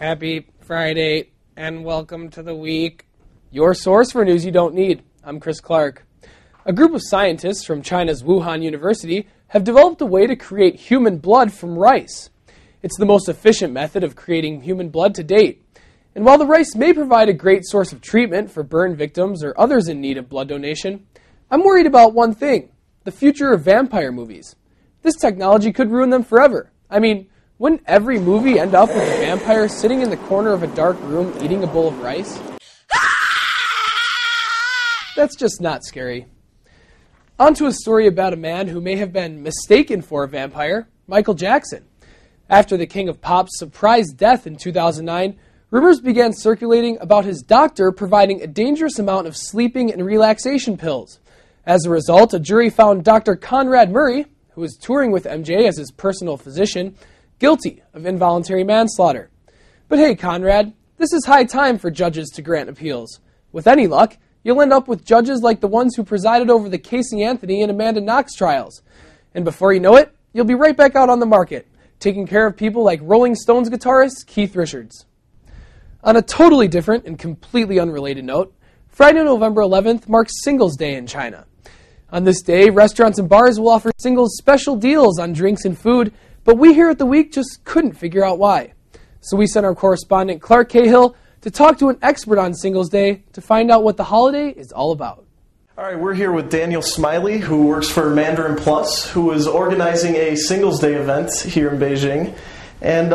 Happy Friday, and welcome to the week. Your source for news you don't need. I'm Chris Clark. A group of scientists from China's Wuhan University have developed a way to create human blood from rice. It's the most efficient method of creating human blood to date. And while the rice may provide a great source of treatment for burn victims or others in need of blood donation, I'm worried about one thing: the future of vampire movies. This technology could ruin them forever. I mean, wouldn't every movie end up with a vampire sitting in the corner of a dark room eating a bowl of rice? That's just not scary. On to a story about a man who may have been mistaken for a vampire, Michael Jackson. After the King of Pop's surprise death in 2009, rumors began circulating about his doctor providing a dangerous amount of sleeping and relaxation pills. As a result, a jury found Dr. Conrad Murray, who was touring with MJ as his personal physician, guilty of involuntary manslaughter. But hey, Conrad, this is high time for judges to grant appeals. With any luck, you'll end up with judges like the ones who presided over the Casey Anthony and Amanda Knox trials. And before you know it, you'll be right back out on the market, taking care of people like Rolling Stones guitarist Keith Richards. On a totally different and completely unrelated note, Friday, November 11th marks Singles Day in China. On this day, restaurants and bars will offer singles special deals on drinks and food, but we here at The Week just couldn't figure out why. So we sent our correspondent Clark Cahill to talk to an expert on Singles Day to find out what the holiday is all about. All right, we're here with Daniel Smiley, who works for Mandarin Plus, who is organizing a Singles Day event here in Beijing. And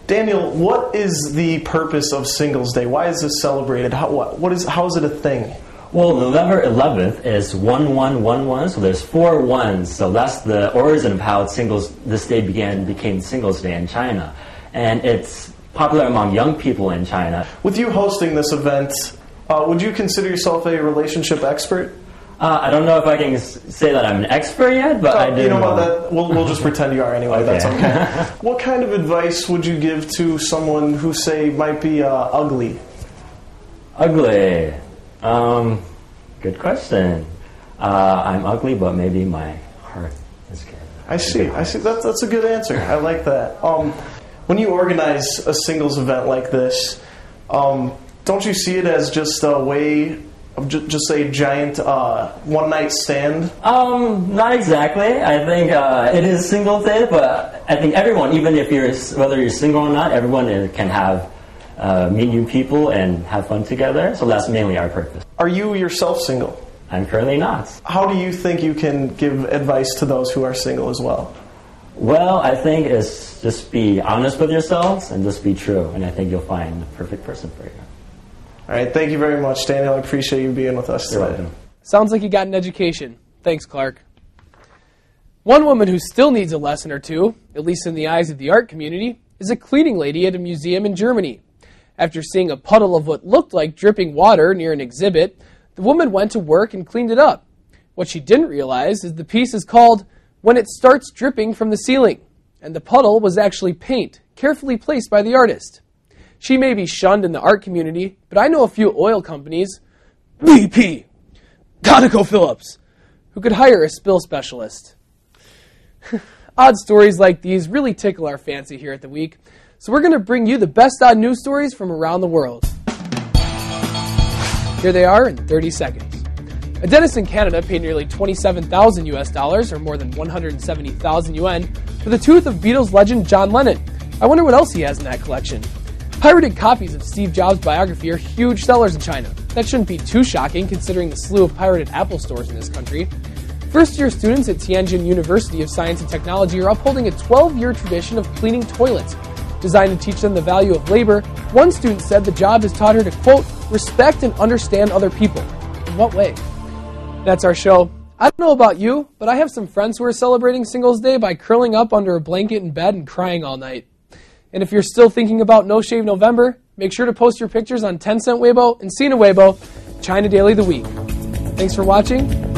Daniel, what is the purpose of Singles Day? Why is this celebrated? How is it a thing? Well, November 11th is 1111, so there's 4 ones. So that's the origin of how this day became Singles Day in China. And it's popular among young people in China. With you hosting this event, would you consider yourself a relationship expert? I don't know if I can say that I'm an expert yet, but I do. You know what? That we'll just pretend you are anyway. Okay. That's okay. What kind of advice would you give to someone who, say, might be ugly? Ugly. Good question. I'm ugly, but maybe my heart is good. I see. That's a good answer. I like that. When you organize a singles event like this, don't you see it as just a way of just a giant one-night stand? Not exactly. I think it is Singles Day, but I think everyone, even if whether you're single or not, everyone can have meet new people and have fun together. So that's mainly our purpose. Are you yourself single? I'm currently not. How do you think you can give advice to those who are single as well? Well, I think it's just be honest with yourselves and just be true, and I think you'll find the perfect person for you. All right, thank you very much, Daniel. I appreciate you being with us today. You're welcome. Sounds like you got an education. Thanks, Clark. One woman who still needs a lesson or two, at least in the eyes of the art community, is a cleaning lady at a museum in Germany. After seeing a puddle of what looked like dripping water near an exhibit, the woman went to work and cleaned it up. What she didn't realize is the piece is called "When It Starts Dripping from the Ceiling," and the puddle was actually paint, carefully placed by the artist. She may be shunned in the art community, but I know a few oil companies, BP, ConocoPhillips, who could hire a spill specialist. Odd stories like these really tickle our fancy here at The Week, so we're going to bring you the best odd news stories from around the world. Here they are in 30 seconds. A dentist in Canada paid nearly $27,000 US, or more than 170,000 yuan, for the tooth of Beatles legend John Lennon. I wonder what else he has in that collection. Pirated copies of Steve Jobs' biography are huge sellers in China. That shouldn't be too shocking considering the slew of pirated Apple stores in this country. First-year students at Tianjin University of Science and Technology are upholding a 12-year tradition of cleaning toilets. Designed to teach them the value of labor, one student said the job has taught her to, quote, respect and understand other people. In what way? That's our show. I don't know about you, but I have some friends who are celebrating Singles Day by curling up under a blanket in bed and crying all night. And if you're still thinking about No Shave November, make sure to post your pictures on 10 Cent Weibo and Sina Weibo, China Daily The Week. Thanks for watching.